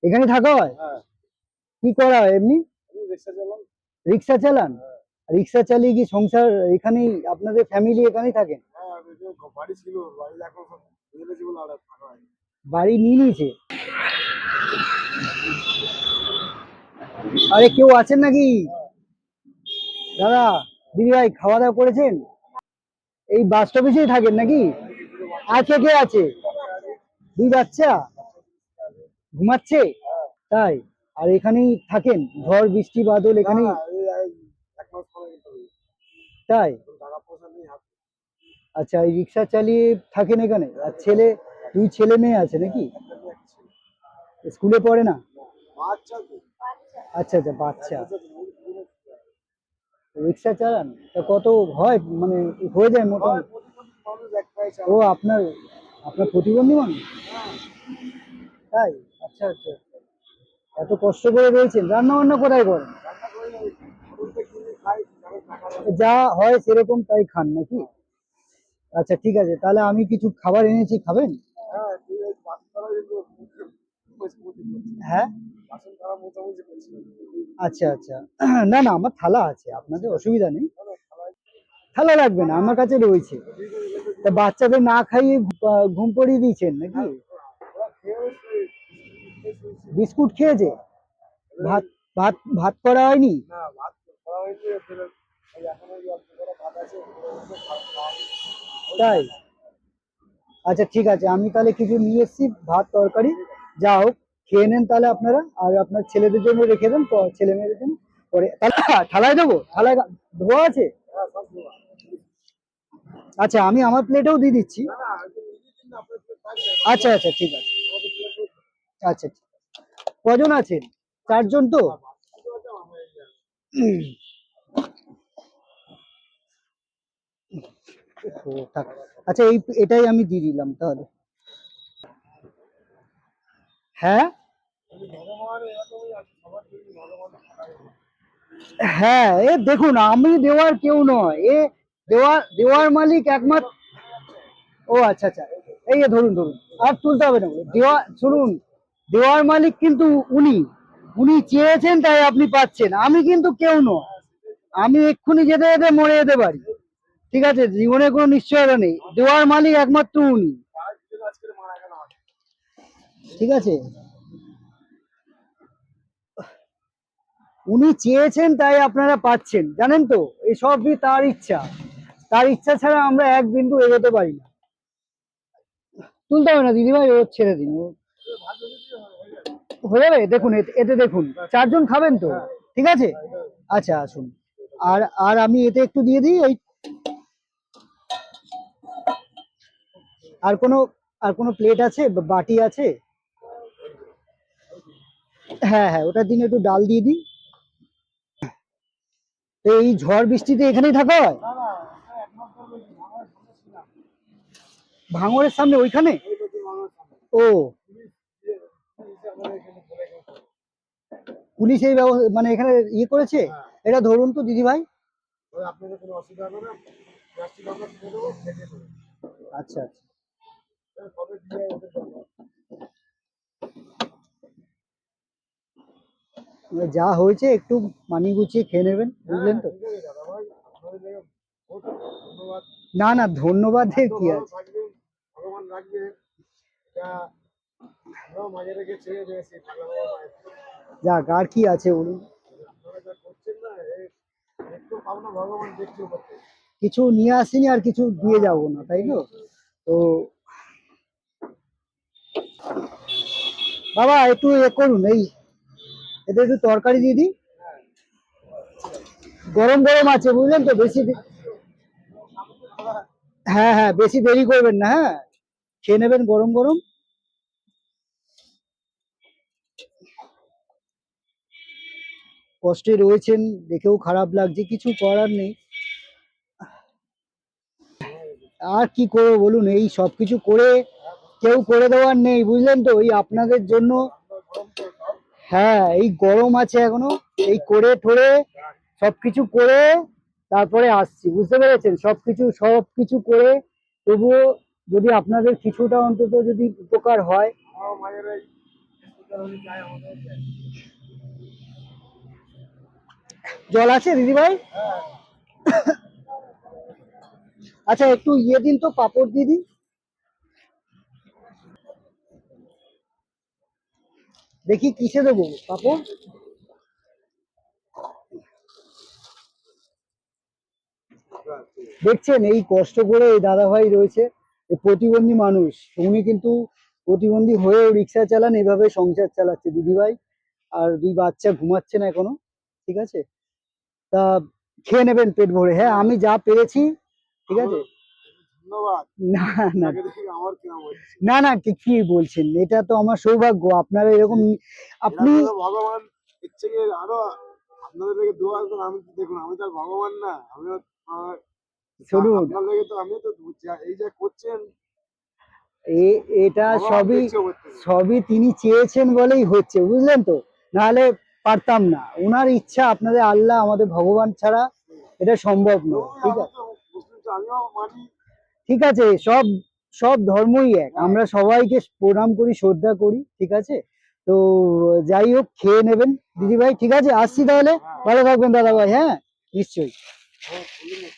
এখানে থাকা হয়? হ্যাঁ। কি করা হয় এমনি? রিক্সা চালান। রিক্সা চালান? রিক্সা চালিয়ে কি সংসার এখানেই, আপনাদের ফ্যামিলি এখানেই থাকেন? হ্যাঁ, বাড়ি ছিল, বাড়ি এখন ফেলেছি বলে আর থাকা হয়। বাড়ি নিয়ে নিয়েছে? আরে কেউ আছেন নাকি? দাদা, দিদি ভাই, খাওয়া দাওয়া করেছেন? এই বাস স্টপেজেই থাকেন নাকি? আর কে কে আছে? দুই বাচ্চা ঘুমাচ্ছে? তাই? আর এখানেই থাকেন, ঝড় বৃষ্টি বাদল এখানেই? এক মাস পরে কিন্তু তাই? টাকা পয়সা নেই হাতে। আচ্ছা, এই রিক্সা চালিয়ে থাকেন এখানে? আর দুই ছেলে মেয়ে আছে নাকি? স্কুলে পড়ে না? বাচ্চা তো। আচ্ছা আচ্ছা, বাচ্চা। রিক্সা চালান? তা কত হয়, মানে হয়ে যায় মোটামুটি? মানুষ একটাই ও, চালায়। আপনার আপনার প্রতিবন্ধী মানুষ? তাই? আচ্ছা আচ্ছা। এত কষ্ট করে রয়েছেন, রান্না বান্না কোথায় করেন? রান্না করে হোটেলতে কিনে খাই, যারা টাকা দেয়। যা হয় সেরকম তাই খান নাকি? আচ্ছা ঠিক আছে, তাহলে আমি কিছু খাবার এনেছি, খাবেন? হ্যাঁ, তুই এই বাসন ধরা কিন্তু মোছামুছি করছি। হ্যাঁ। বাসন ধরা মোছামুছি করছি। আচ্ছা আচ্ছা। না না, আমার থালা আছে, আপনাদের অসুবিধা নেই। থালা লাগবে না, আমার কাছে রয়েছে। তা বাচ্চাদের না খাইয়ে ঘুম পড়িয়ে দিয়েছেন নাকি? ওরা খেয়েও বিস্কুট খেয়েছে? ভাত ভাত ভাত করা হয়নি? না, ভাত করা হয়েছে, ফেরত এই এখন ওই অল্প করে ভাত আছে, ওগুলো খাওয়া। তাই? আচ্ছা ঠিক আছে, আমি তাহলে কিছু নিয়ে এসেছি, ভাত তরকারি, যা হোক খেয়ে নেন তাহলে আপনারা, আর আপনার ছেলেদের জন্য রেখে দেন, ছেলে মেয়েদের জন্য পরে তাহলে থালায় দেবো, থালায় ধোয়া আছে? হ্যাঁ, সব দেওয়া। আচ্ছা, আমি আমার প্লেটেও দিয়ে দিচ্ছি। না না, ওই যে নিজের জন্য আপনার যে থাকবে, আচ্ছা আচ্ছা, ঠিক আছে। আচ্ছা ঠিক। কজন আছেন? চারজন তো? ও, থাক। আচ্ছা, এটাই আমি দিয়ে দিলাম তাহলে। হ্যাঁ ভগবান এরকমই আছে, সবার জন্য ভগবান খারাপ। হ্যাঁ, এ দেখুন, আমি দেওয়ার কেউ নয়, দেওয়ার মালিক একমাত্র। ও আচ্ছা আচ্ছা, এই যে ধরুন ধরুন, আর তুলতে হবে না, শুনুন, দেওয়ার মালিক কিন্তু উনি উনি চেয়েছেন তাই আপনি পাচ্ছেন, আমি কিন্তু কেউ নয়। আমি এক্ষুনি যেতে যেতে মরে যেতে পারি, ঠিক আছে? জীবনে কোনো নিশ্চয়তা নেই, দেওয়ার মালিক একমাত্র উনি, আজকে মারা গেল। ঠিক আছে? উনি চেয়েছেন তাই আপনারা পাচ্ছেন, জানেন তো? এই সবই তার ইচ্ছা, তার ইচ্ছা ছাড়া আমরা এক বিন্দু এগোতে পারি না। তুলতে হবে না দিদিভাই, ও ছেড়ে দিন, হয়ে যাবে। দেখুন, এতে দেখুন, চারজন খাবেন তো? ঠিক আছে, আচ্ছা আসুন। আর আর আমি এতে একটু দিয়ে দিই ওই, আর কোনো আর কোনো প্লেট আছে, বাটি আছে? হ্যাঁ হ্যাঁ, ওটার দিন একটু ডাল দিয়ে দিই। এই ঝড় বৃষ্টিতে এখানেই থাকা হয়? ভাঙরের সামনে ওইখানে? ও, পুলিশ এই ব্যবস্থা মানে এখানে ইয়ে করেছে? এটা ধরুন তো দিদি ভাই। আপনাদের কোনো অসুবিধা হবে না, প্লাস্টিক আমরা তুলে দেবো, খেতে দেবো। আচ্ছা আচ্ছা, কবে দিয়ে ওদের জন্য যা হয়েছে একটু মানিয়ে গুছিয়ে খেয়ে নেবেন, বুঝলেন তো? ঠিক আছে দাদা ভাই, আপনাদের লেগে বহুত ধন্যবাদ। না না, ধন্যবাদের কি ভালো আছে? থাকবেন, ভগবান রাখবে। এটা আমরাও মাঝে রেখে ছেড়ে দিয়েছি, ভালো মায়ের। যাক, আর কি আছে বলুন? আপনারা যা করছেন না, একটু ভাবনা ভগবান দেখতে করতে। কিছু নিয়ে আসিনি, আর কিছু দিয়ে যাবো না, তাই তো? তো বাবা একটু এ করুন, এতে একটু তরকারি দিয়ে দিই, গরম গরম আছে, বুঝলেন তো? হ্যাঁ হ্যাঁ, বেশি দেরি করবেন না, হ্যাঁ, খেয়ে নেবেন গরম গরম। কষ্টে রয়েছেন, দেখেও খারাপ লাগছে, কিছু করার নেই। আর কি করবো বলুন, এই সব কিছু করে কেউ করে দেওয়ার নেই, বুঝলেন তো? এই আপনাদের জন্য। হ্যাঁ, এই গরম আছে এখনো, এই করে ঠোরে সবকিছু করে তারপরে আসছি, বুঝতে পেরেছেন? সবকিছু করে তবুও যদি আপনাদের কিছুটা অন্তত যদি উপকার হয়। আমরাও মায়ের এই উনি চায় আমাদের জল আছে দিদি ভাই? আচ্ছা একটু ইয়ে দিন তো, পাপড় দিদি। দেখি কিসে দেবো পাপড়। দেখছেন এই কষ্ট করে এই দাদা ভাই রয়েছে, এই প্রতিবন্ধী মানুষ, উনি কিন্তু প্রতিবন্ধী হয়েও রিক্সা চালান, এভাবে সংসার চালাচ্ছে দিদি ভাই। আর দুই বাচ্চা ঘুমাচ্ছে না এখনো, ঠিক আছে? তা খেয়ে নেবেন পেট ভরে, হ্যাঁ আমি যা পেরেছি, ঠিক আছে? ধন্যবাদ। না না আপনাকে দেখে আমার কিরম হচ্ছে। না না, কি বলছেন, এটা তো আমার সৌভাগ্য আপনারা এরকম, আপনি এরা তো ভগবান ইচ্ছে কি আরো আপনাদের থেকে দোয়া করে, আমি তো দেখুন আমি তো আর ভগবান না, আমিও শুনুন, আপনার লেগে তো আমিও তো এই যে করছেন এটা ভগবান সবই দেখছে ওপর থেকে। সবই তিনি চেয়েছেন বলেই হচ্ছে, বুঝলেন তো? নাহলে পারতাম না, ওনার ইচ্ছা, আপনাদের আল্লাহ আমাদের ভগবান ছাড়া এটা সম্ভব নয়, তবুই ঠিক আমি আছে? তো মুসলিম তো আমিও মানি। ঠিক আছে, সব সব ধর্মই এক, আমরা সবাইকে প্রণাম করি, শ্রদ্ধা করি, ঠিক আছে? তো যাই হোক, খেয়ে নেবেন দিদি ভাই, ঠিক আছে? আসছি তাহলে, ভালো থাকবেন দাদা ভাই, হ্যাঁ নিশ্চয়ই। হ্যাঁ, বলুন না।